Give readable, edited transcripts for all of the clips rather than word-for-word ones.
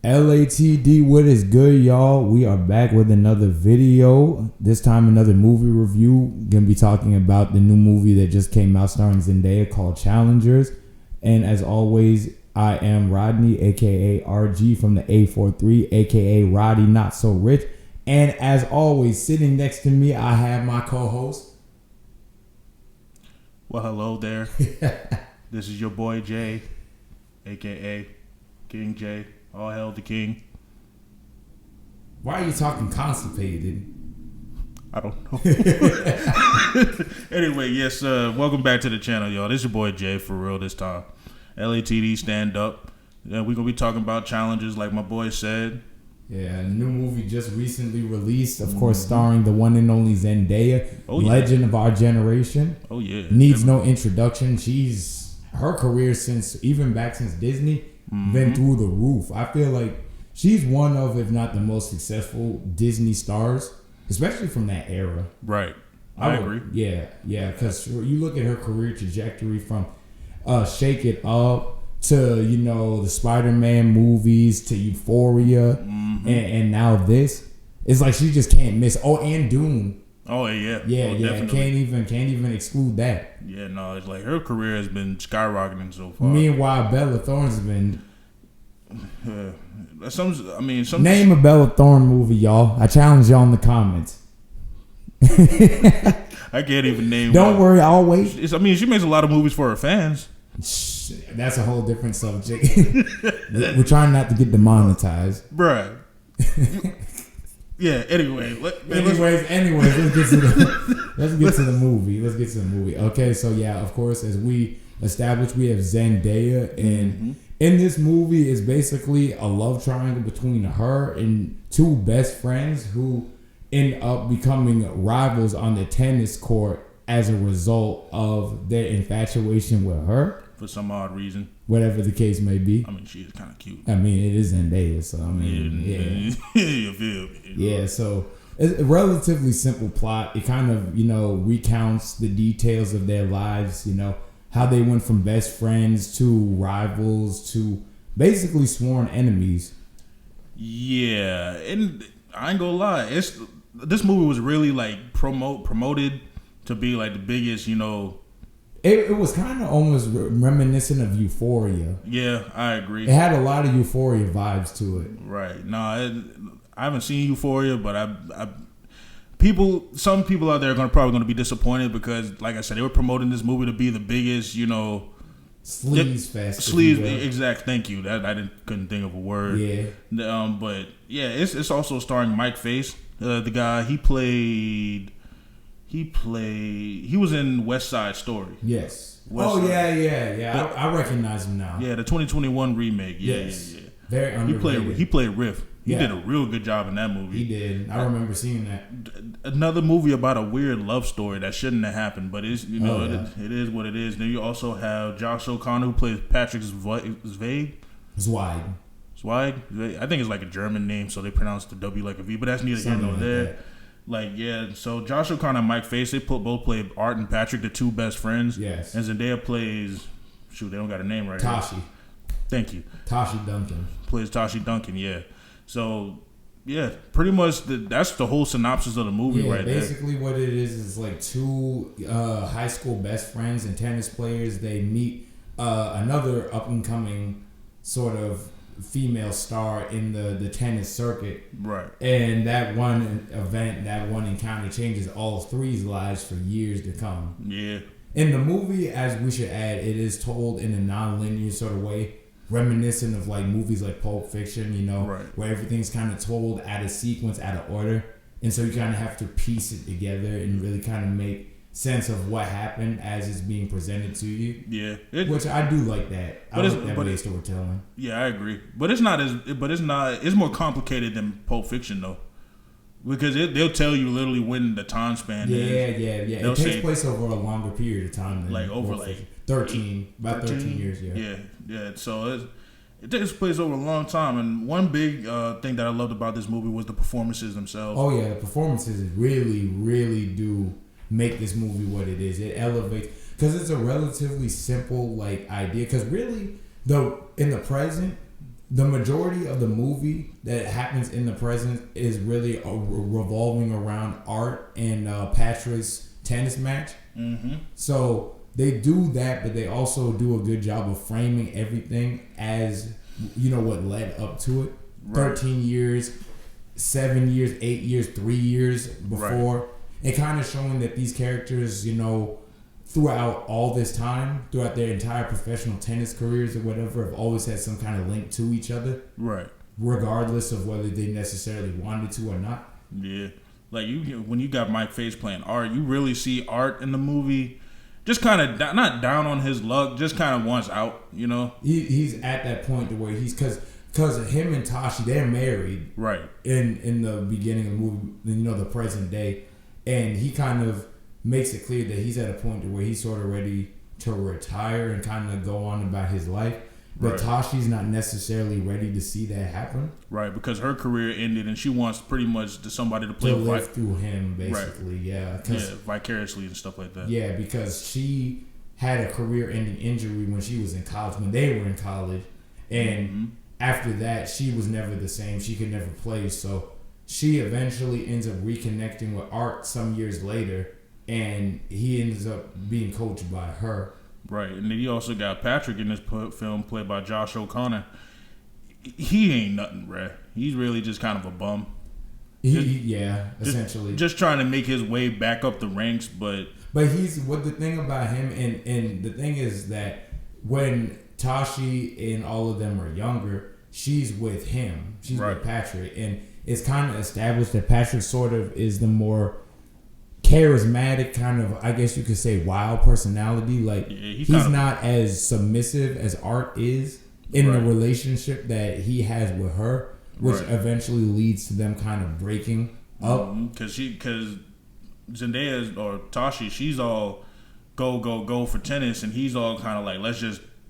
LATD, what is good, y'all? We are back with another video. This time, another movie review. Gonna be talking about the new movie that just came out starring Zendaya called Challengers. And as always, I am Rodney, aka RG from the A43, aka Roddy Not So Rich. And as always, sitting next to me, I have my co-host. Well, hello there. This is your boy Jay, aka King J. All hail the king. Why are you talking constipated? I don't know. Anyway, yes, welcome back to the channel, y'all. This is your boy Jay for real this time. LATD stand up. We're going to be talking about challenges like my boy said. Yeah, a new movie just recently released, of course, starring the one and only Zendaya, legend of our generation. Oh, yeah. Needs no introduction. Her career since Disney, been through the roof. I feel like she's one of, if not the most successful Disney stars, especially from that era. Right. I agree. Yeah, because you look at her career trajectory from Shake It Up to, the Spider-Man movies to Euphoria and now this. It's like she just can't miss. Oh, and Dune. Oh yeah. Yeah. Can't even exclude that. Yeah, no, it's like her career has been skyrocketing so far. Meanwhile, Bella Thorne's been. Name a Bella Thorne movie, y'all. I challenge y'all in the comments. I can't even name. Don't worry, I'll wait. She makes a lot of movies for her fans. That's a whole different subject. We're trying not to get demonetized, bruh. Yeah. Anyway, anyways, let's get to the movie. Okay, so yeah, of course, as we established, we have Zendaya, and in this movie is basically a love triangle between her and two best friends who end up becoming rivals on the tennis court as a result of their infatuation with her. For some odd reason. Whatever the case may be. She is kind of cute. It is Zendaya, so yeah. You feel me? Yeah, so it's a relatively simple plot. It kind of, recounts the details of their lives, how they went from best friends to rivals to basically sworn enemies. Yeah, and I ain't gonna lie, this movie was really like promoted to be like the biggest, It was kind of almost reminiscent of Euphoria. Yeah, I agree. It had a lot of Euphoria vibes to it. Right. No, I haven't seen Euphoria, but some people out there are probably going to be disappointed because, like I said, they were promoting this movie to be the biggest, sleaze fest. Sleaze, exact. Thank you. Couldn't think of a word. Yeah. But yeah, it's also starring Mike Face, the guy he was in West Side Story. Yes. Yeah. I recognize him now. Yeah, the 2021 remake. Yeah. Very underrated. He played Riff. He did a real good job in that movie. He did. I remember seeing that. Another movie about a weird love story that shouldn't have happened, but it's it is what it is. Then you also have Josh O'Connor who plays Patrick Zweig. Zweig. I think it's like a German name, so they pronounce the W like a V, but that's neither here nor there. So Josh O'Connor and Mike Face, they both play Art and Patrick, the two best friends. Yes. And Zendaya plays, they don't got a name right Tashi. Here. Thank you. Tashi Duncan. Plays Tashi Duncan, yeah. So, yeah, pretty much that's the whole synopsis of the movie right there. Basically what it is like two high school best friends and tennis players. They meet another up-and-coming sort of female star in the tennis circuit, right? And that one event, that one encounter changes all three's lives for years to come. Yeah. In the movie, as we should add, it is told in a non-linear sort of way, reminiscent of like movies like Pulp Fiction, right, where everything's kind of told out of sequence, out of order, and so you kind of have to piece it together and really kind of make sense of what happened as it's being presented to you. Yeah, which I do like that. I like that way of storytelling. Yeah, I agree. But it's more complicated than Pulp Fiction though, because they'll tell you literally when the time span is. Yeah. It takes place over a longer period of time than over 13 years. Yeah. So it takes place over a long time, and one big thing that I loved about this movie was the performances themselves. Oh yeah, the performances really, really do make this movie what it is. It elevates because it's a relatively simple idea. Because really, in the present, the majority of the movie that happens in the present is really revolving around Art and Patrick's tennis match. Mm-hmm. So they do that, but they also do a good job of framing everything as, what led up to it. Right. 13 years, 7 years, 8 years, 3 years before. Right. And kind of showing that these characters, throughout all this time, throughout their entire professional tennis careers or whatever, have always had some kind of link to each other. Right. Regardless of whether they necessarily wanted to or not. Yeah. Like, when you got Mike Face playing Art, you really see Art in the movie just kind of, not down on his luck, just kind of wants out, He's at that point to where he's, because him and Tashi, they're married. Right. In the beginning of the movie, the present day. And he kind of makes it clear that he's at a point to where he's sort of ready to retire and kind of go on about his life. But Tashi's not necessarily ready to see that happen. Right, because her career ended and she wants pretty much somebody to play to live through him, basically. Right. Yeah, vicariously and stuff like that. Yeah, because she had a career-ending injury when she was in college, when they were in college. And after that, she was never the same. She could never play. So she eventually ends up reconnecting with Art some years later. And he ends up being coached by her. Right. And then you also got Patrick in this film, played by Josh O'Connor. He ain't nothing, bruh. He's really just kind of a bum. Essentially. Just trying to make his way back up the ranks, but the thing about him, and the thing is that when Tashi and all of them are younger, she's with him. She's with Patrick. And it's kind of established that Patrick sort of is the more charismatic, kind of, I guess you could say, wild personality. Like, he's not as submissive as Art is in the relationship that he has with her, which eventually leads to them kind of breaking up. Because Zendaya or Tashi, she's all go for tennis, and he's all kind of like,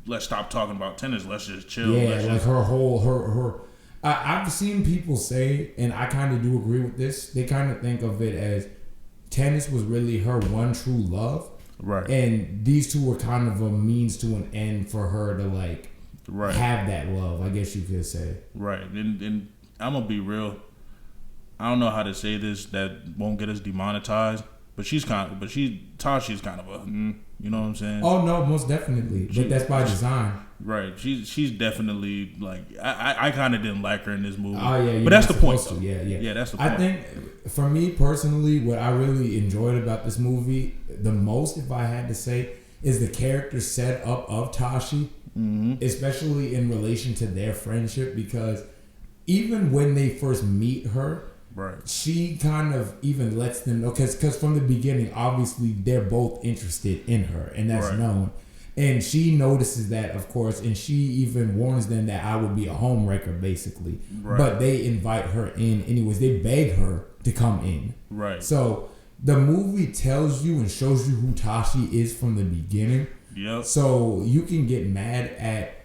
let's stop talking about tennis, let's just chill. Yeah, her. I've seen people say, and I kind of do agree with this. They kind of think of it as tennis was really her one true love. Right. And these two were kind of a means to an end for her to have that love, I guess you could say. Right. And I'm going to be real. I don't know how to say this that won't get us demonetized, but Tashi's kind of a, you know what I'm saying? Oh no, most definitely. But that's by design. Right. She's definitely I kind of didn't like her in this movie. Oh yeah. But that's the point. Yeah, that's the point. I think for me personally, what I really enjoyed about this movie the most, if I had to say, is the character set up of Tashi, especially in relation to their friendship, because even when they first meet her, she kind of even lets them know, because from the beginning, obviously, they're both interested in her, and that's known. And she notices that, of course, and she even warns them that I would be a homewrecker, basically. Right. But they invite her in anyways. They beg her to come in. Right. So the movie tells you and shows you who Tashi is from the beginning. Yep. So you can get mad at,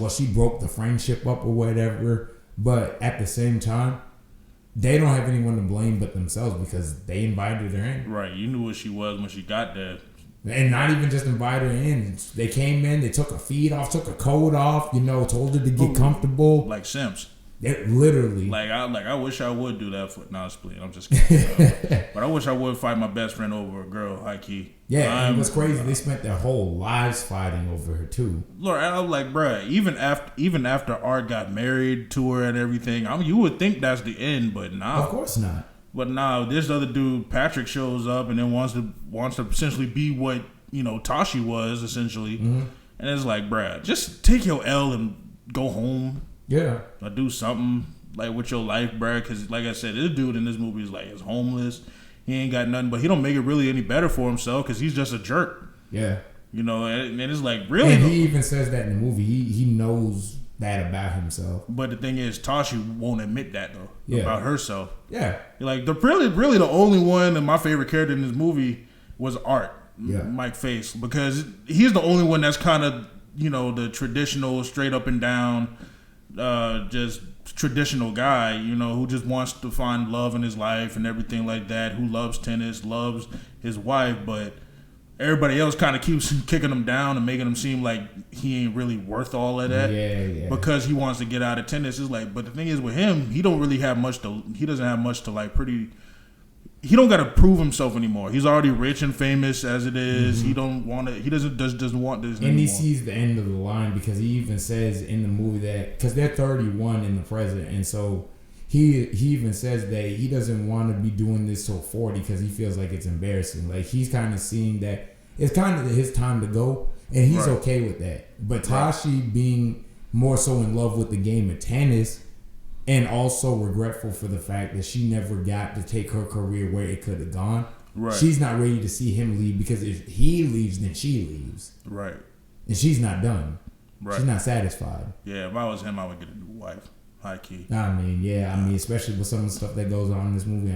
she broke the friendship up or whatever. But at the same time, they don't have anyone to blame but themselves because they invited her in. Right. You knew what she was when she got there. And not even just invite her in. They came in, they took her feet off, took her coat off, told her to get comfortable. Like simps. Literally. I wish I would do that for... No, I'm split. I'm just kidding. But I wish I would fight my best friend over a girl, high key. Yeah, and what's crazy, they spent their whole lives fighting over her, too. Lord, I'm like, bruh, even after Art got married to her and everything, you would think that's the end, but nah. Of course not. But now this other dude, Patrick, shows up and then wants to essentially be what, Tashi was, essentially. Mm-hmm. And it's like, bruh, just take your L and go home. Yeah. Or do something with your life, bruh. Because like I said, this dude in this movie is homeless. He ain't got nothing, but he don't make it really any better for himself because he's just a jerk. Yeah. And it's like, really? And he even says that in the movie. He knows that about himself. But the thing is, Tashi won't admit that, though, about herself. Yeah. Really the only one, and my favorite character in this movie was Art, Mike Face, because he's the only one that's kind of, the traditional, straight up and down, just traditional guy, who just wants to find love in his life and everything like that, who loves tennis, loves his wife, but everybody else kind of keeps kicking him down and making him seem like he ain't really worth all of that. Yeah. Because he wants to get out of tennis. It's like, but the thing is with him, he don't really have much to. He doesn't have much to like. He don't got to prove himself anymore. He's already rich and famous as it is. He don't want to. He doesn't want this. And he sees the end of the line because he even says in the movie that because they're 31 in the present, and so he even says that he doesn't want to be doing this till 40 because he feels like it's embarrassing. Like he's kind of seeing that it's kind of his time to go, and he's okay with that. But Tashi being more so in love with the game of tennis. And also regretful for the fact that she never got to take her career where it could have gone. Right. She's not ready to see him leave because if he leaves, then she leaves. Right. And she's not done. Right. She's not satisfied. Yeah, if I was him, I would get a new wife. High key. I mean, especially with some of the stuff that goes on in this movie.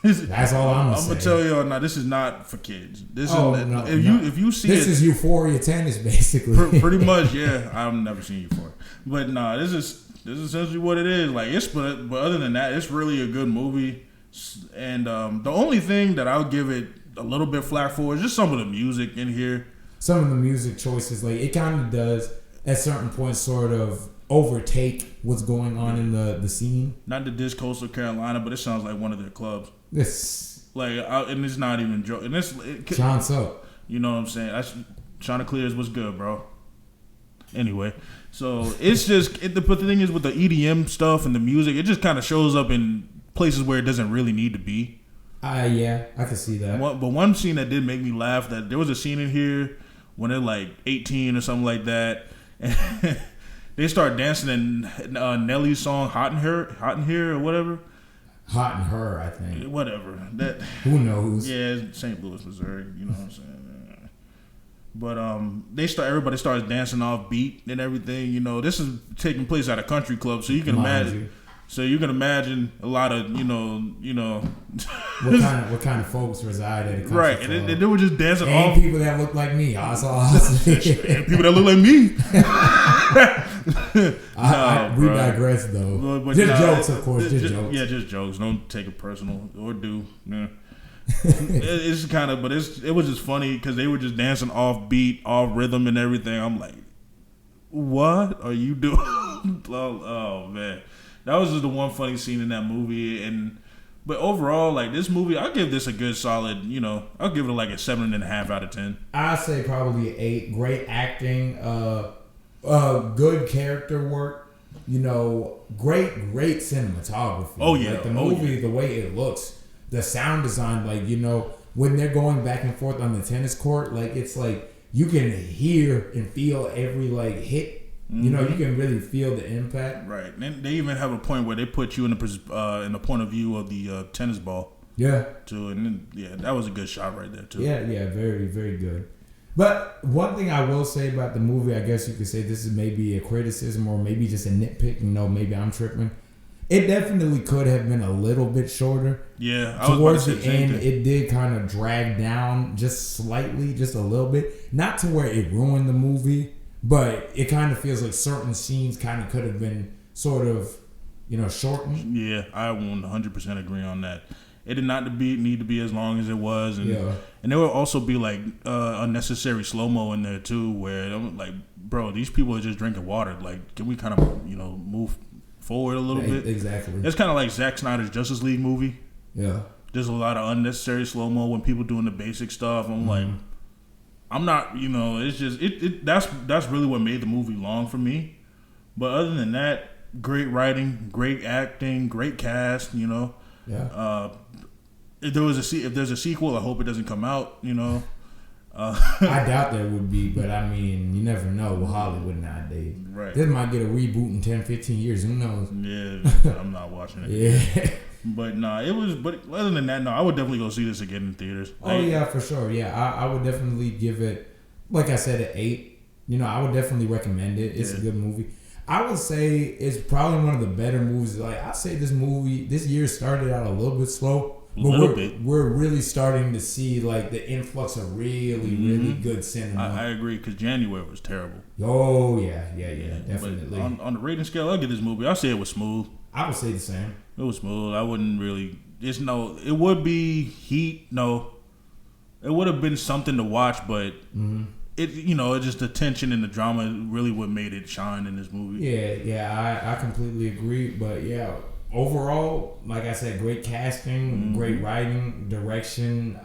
That's all I'm gonna say. I'm gonna tell y'all now. This is not for kids. This if you see this is Euphoria tennis, basically. Pretty much, yeah. I've never seen Euphoria, but nah, this is essentially what it is. Like but other than that, it's really a good movie. And the only thing that I'll give it a little bit flack for is just some of the music in here. Some of the music choices, like it kind of does at certain points, sort of overtake what's going on in the scene. Not the diss Coastal Carolina, but it sounds like one of their clubs. This and it's not even joke. And this Sean's up. You know what I'm saying? Chanticleers was good, bro. Anyway, so it's just but the thing is with the EDM stuff and the music, it just kind of shows up in places where it doesn't really need to be. Yeah, I can see that. But one scene that did make me laugh, that there was a scene in here when they're like 18 or something like that, and they start dancing in Nelly's song "Hot in Here" or whatever. Hot in Her, I think. Whatever. That who knows? Yeah, St. Louis, Missouri. You know what I'm saying? But everybody starts dancing off beat and everything. You know, this is taking place at a country club, so you can imagine. So you can imagine a lot of you know. what kind of folks reside at a country right, club. And they were just dancing and off. People that look like me. I saw. And people that look like me. We digress though. But just jokes, of course. Just jokes. Yeah, just jokes. Don't take it personal or do. Yeah. It's kind of, but it was just funny because they were just dancing off beat, off rhythm, and everything. I'm like, what are you doing? Oh man, that was just the one funny scene in that movie. But overall, like this movie, I'll give this a good solid. I'll give it like a 7.5 out of 10. I'd say probably 8. Great acting. Good character work, great cinematography. Oh yeah, like the movie, the way it looks, the sound design, like when they're going back and forth on the tennis court, like it's like you can hear and feel every like hit. Mm-hmm. You can really feel the impact. Right, and they even have a point where they put you in the point of view of the tennis ball. Yeah. Too, and then, that was a good shot right there too. Yeah, very, very good. But one thing I will say about the movie, I guess you could say this is maybe a criticism or maybe just a nitpick. Maybe I'm tripping. It definitely could have been a little bit shorter. Yeah. Towards the end, it did kind of drag down just slightly, just a little bit. Not to where it ruined the movie, but it kind of feels like certain scenes kind of could have been sort of, shortened. Yeah, I 100% agree on that. It did not need to be as long as it was, and there will also be like unnecessary slow mo in there too, where I'm like, bro, these people are just drinking water. Like, can we kind of move forward a little bit? Exactly. It's kind of like Zack Snyder's Justice League movie. Yeah. There's a lot of unnecessary slow mo when people doing the basic stuff. I'm like, I'm not, it's just that's really what made the movie long for me. But other than that, great writing, great acting, great cast. Yeah. If there's a sequel, I hope it doesn't come out. I doubt there would be, but I mean, you never know with Hollywood nowadays. Right. This might get a reboot in 10, 15 years. Who knows? Yeah, I'm not watching it. Yeah. But but other than that, no, I would definitely go see this again in theaters. Oh yeah, for sure. Yeah, I would definitely give it, like I said, an 8. I would definitely recommend it. It's a good movie. I would say it's probably one of the better movies. Like I say, this year started out a little bit slow. But we're really starting to see like the influx of really good cinema. I agree because January was terrible. Oh yeah, definitely. But on the rating scale, I'll give this movie. I'll say it was smooth. I would say the same. It was smooth. I wouldn't really. It would be Heat. No, it would have been something to watch, but it it's just the tension and the drama really what made it shine in this movie. Yeah, I completely agree. But yeah, overall, like I said, great casting, great writing, direction,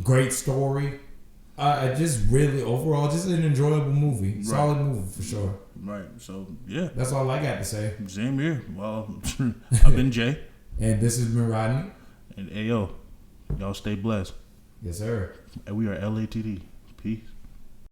great story. Just really overall, just an enjoyable movie, solid movie for sure. Right. So yeah, that's all I got to say. Same here. Well, I've been Jay, and this has been Rodney, and Ayo. Y'all stay blessed. Yes, sir. And we are LATD. Peace.